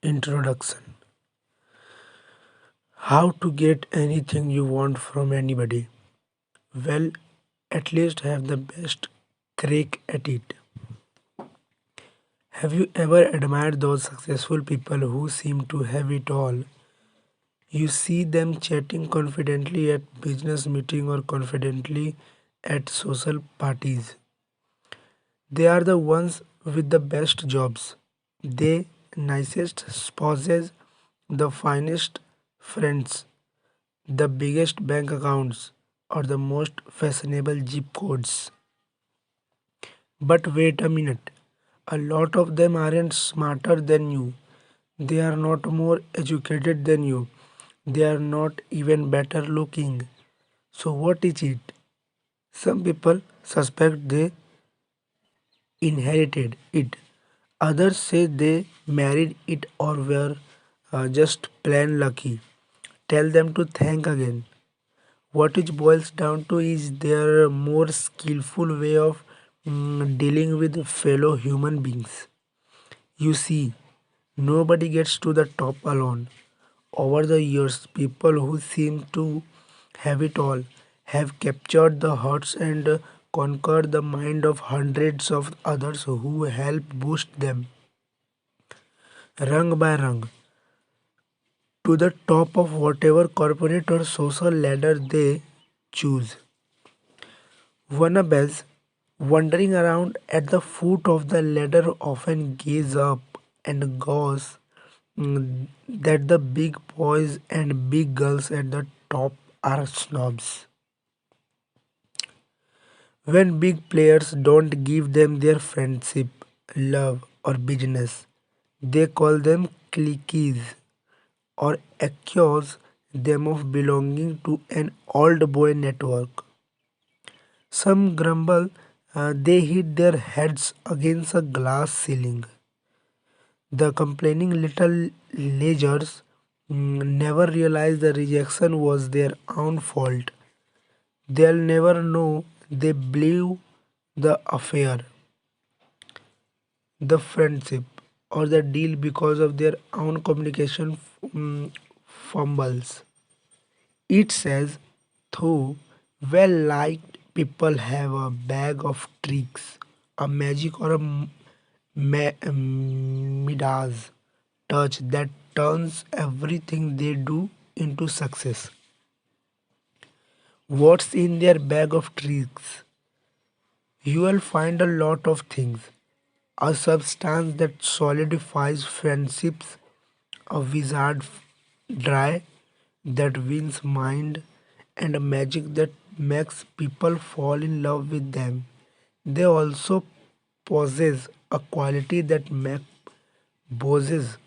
Introduction. How to get anything you want from anybody? Well, at least have the best crack at it. Have you ever admired those successful people who seem to have it all? You see them chatting confidently at business meeting or confidently at social parties. They are the ones with the best jobs, the nicest spouses, the finest friends, the biggest bank accounts, or the most fashionable zip codes. But wait a minute, a lot of them aren't smarter than you. They are not more educated than you. They are not even better looking. So, what is it? Some people suspect they inherited it, others say they married it or were just plain lucky. Tell them to think again. What it boils down to is their more skillful way of dealing with fellow human beings. You see, nobody gets to the top alone. Over the years, people who seem to have it all have captured the hearts and conquered the mind of hundreds of others who help boost them, rung by rung, to the top of whatever corporate or social ladder they choose. Wannabes wandering around at the foot of the ladder often gaze up and goes that the big boys and big girls at the top are snobs. When big players don't give them their friendship, love, or business, they call them cliques or accuse them of belonging to an old boy network. Some grumble they hit their heads against a glass ceiling. The complaining little lagers never realize the rejection was their own fault. They'll never know they blew the affair, the friendship, or the deal because of their own communication fumbles. It says, though well liked people have a bag of tricks, a magic or a Midas touch that turns everything they do into success. What's in their bag of tricks? You will find a lot of things. A substance that solidifies friendships, a wizard dry that wins mind, and a magic that makes people fall in love with them. They also possess a quality that makes bosses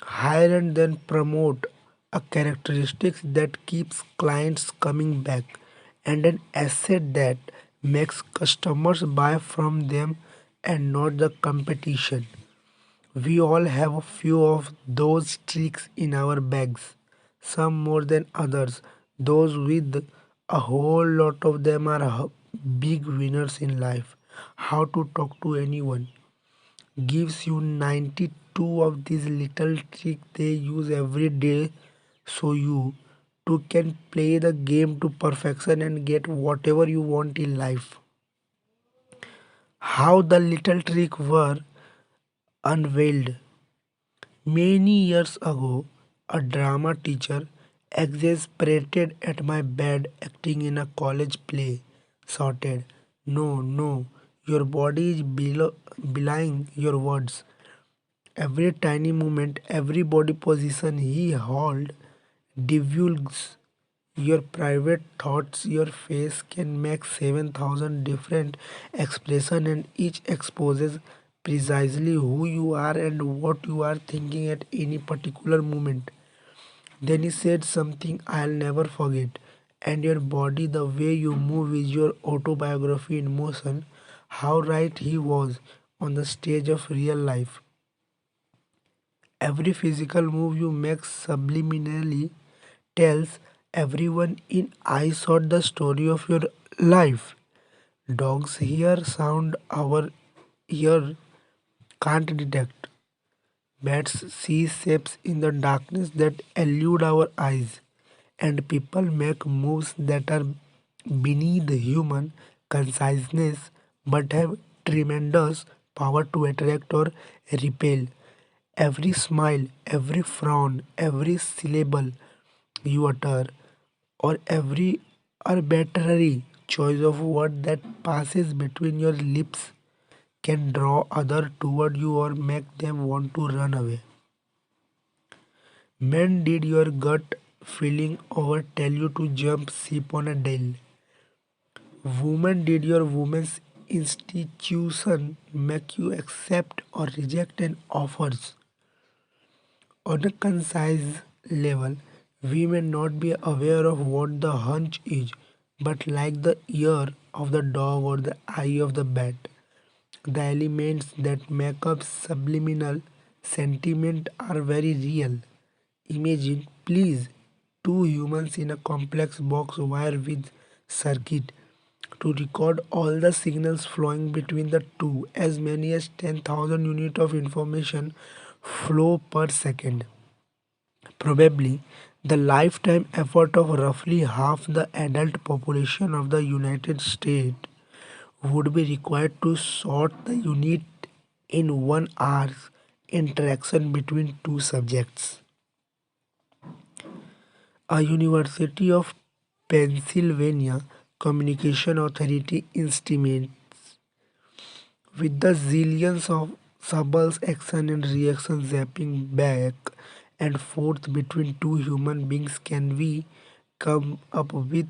hire and then promote, a characteristic that keeps clients coming back, and an asset that makes customers buy from them and not the competition. We all have a few of those tricks in our bags, some more than others. Those with a whole lot of them are big winners in life. How to talk to anyone gives you 92 of these little tricks they use every day so you too can play the game to perfection and get whatever you want in life. How the little tricks were unveiled. Many years ago, a drama teacher exasperated at my bad acting in a college play shouted, "No, no, your body is belying your words." Every tiny movement, every body position he held divulges your private thoughts. Your face can make 7,000 different expressions, and each exposes precisely who you are and what you are thinking at any particular moment. Then he said something I'll never forget. And your body, the way you move, is your autobiography in motion. How right he was on the stage of real life. Every physical move you make subliminally tells everyone in eyeshot the story of your life. Dogs hear sound our ear can't detect. Bats see shapes in the darkness that elude our eyes, and people make moves that are beneath human consciousness but have tremendous power to attract or repel. Every smile, every frown, every syllable you utter, or every arbitrary choice of word that passes between your lips can draw others toward you or make them want to run away. Men, did your gut feeling over tell you to jump ship on a deal? Woman, did your woman's institution make you accept or reject an offers? On a concise level, we may not be aware of what the hunch is, but like the ear of the dog or the eye of the bat, the elements that make up subliminal sentiment are very real. Imagine, please, two humans in a complex box wire with circuit to record all the signals flowing between the two. As many as 10,000 units of information flow per second. Probably the lifetime effort of roughly half the adult population of the United States would be required to sort the unit in 1 hour's interaction between two subjects. A University of Pennsylvania Communication Authority estimates with the zillions of subtle action and reaction zapping back and forth between two human beings, can we come up with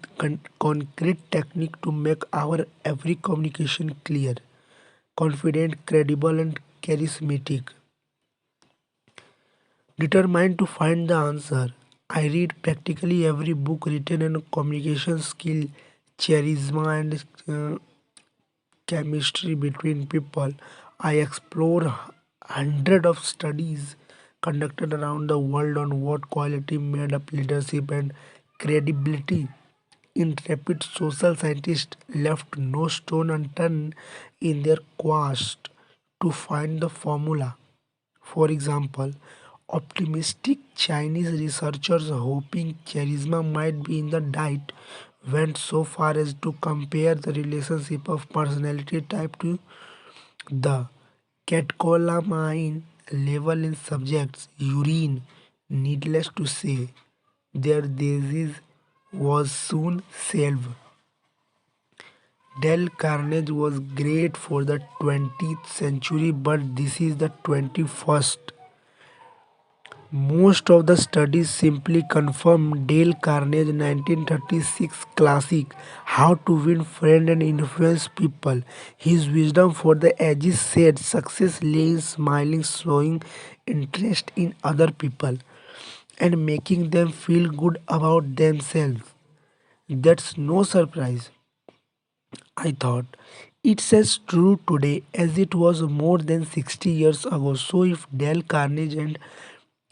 concrete technique to make our every communication clear, confident, credible, and charismatic? Determined to find the answer, I read practically every book written on communication skill, charisma, and chemistry between people. I explore hundreds of studies conducted around the world on what quality made up leadership and credibility. Intrepid social scientists left no stone unturned in their quest to find the formula. For example, optimistic Chinese researchers hoping charisma might be in the diet went so far as to compare the relationship of personality type to the catecholamine level in subjects' urine. Needless to say, their disease was soon solved. Dale Carnage was great for the 20th century, but this is the 21st. Most of the studies simply confirm Dale Carnegie's 1936 classic How to Win Friends and Influence People. His wisdom for the ages said success lay in smiling, showing interest in other people, and making them feel good about themselves. That's no surprise, I thought. It's as true today as it was more than 60 years ago. So, if Dale Carnegie and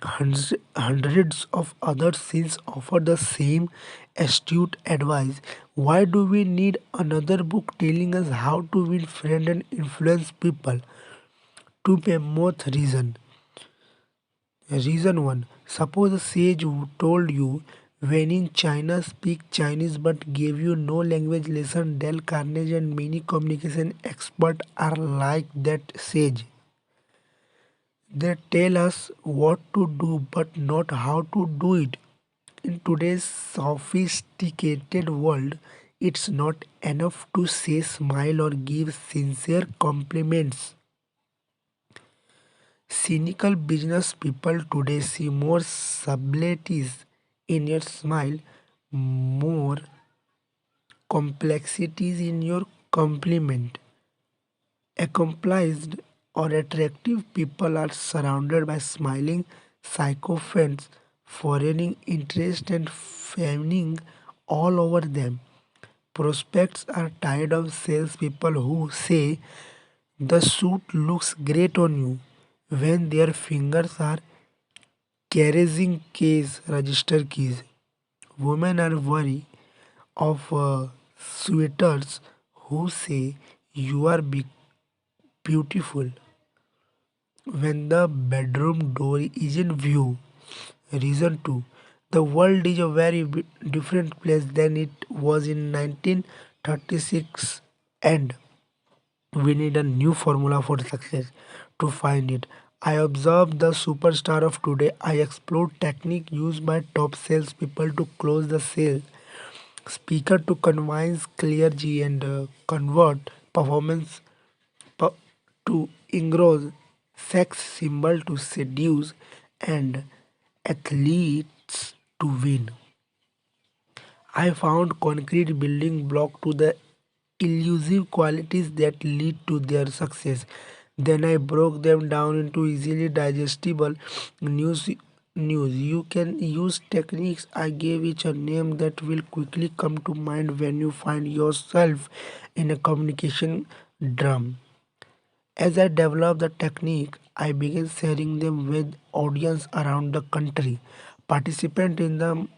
hundreds of others since offer the same astute advice, why do we need another book telling us how to win friends and influence people? Two mammoth reason. Reason one. Suppose a sage who told you when in China speak Chinese but gave you no language lesson. Dale Carnegie and many communication experts are like that sage. They tell us what to do but not how to do it. In today's sophisticated world, it's not enough to say smile or give sincere compliments. Cynical business people today see more subtleties in your smile, more complexities in your compliment. Accomplished or attractive people are surrounded by smiling sycophants, foreigning interest and fawning all over them. Prospects are tired of salespeople who say the suit looks great on you when their fingers are caressing case register keys. Women are worried of suitors who say you are beautiful when the bedroom door is in view. Reason 2. The world is a very different place than it was in 1936 and we need a new formula for success. To find it, I observed the superstar of today. I explored technique used by top salespeople to close the sale, speaker to convince clergy and convert performance pu- to engross, sex symbol to seduce, and athletes to win. I found concrete building block to the elusive qualities that lead to their success. Then I broke them down into easily digestible news. News. You can use techniques. I gave each a name that will quickly come to mind when you find yourself in a communication drum. As I developed the technique, I began sharing them with audience around the country. Participants in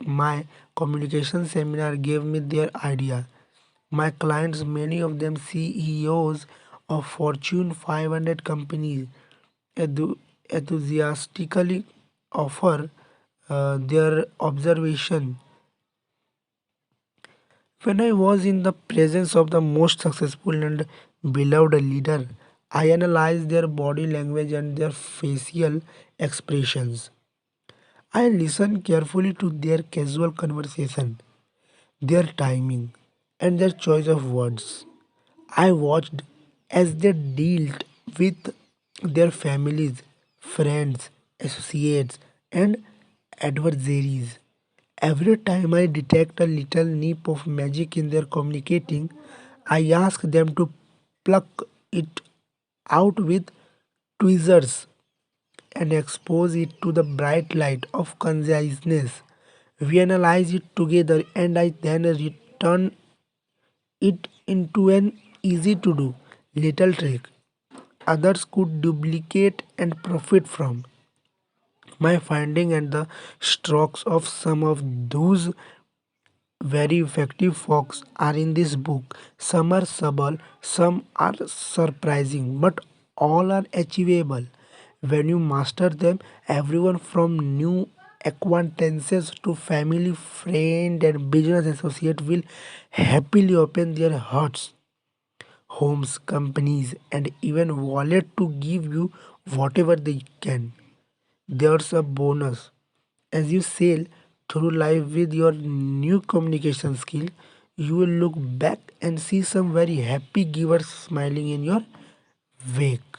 my communication seminar gave me their idea. My clients, many of them CEOs of Fortune 500 companies, enthusiastically offer their observation. When I was in the presence of the most successful and beloved leader, I analyzed their body language and their facial expressions. I listened carefully to their casual conversation, their timing, and their choice of words. I watched as they dealt with their families, friends, associates, and adversaries. Every time I detect a little nip of magic in their communicating, I ask them to pluck it out with tweezers and expose it to the bright light of consciousness. We analyze it together and I then return it into an easy to do little trick others could duplicate and profit from. My finding and the strokes of some of those very effective folks are in this book. Some are subtle, some are surprising, but all are achievable. When you master them, everyone from new acquaintances to family, friend, and business associate will happily open their hearts, homes, companies, and even wallet to give you whatever they can. There's a bonus. As you sail through life with your new communication skill, you will look back and see some very happy givers smiling in your wake.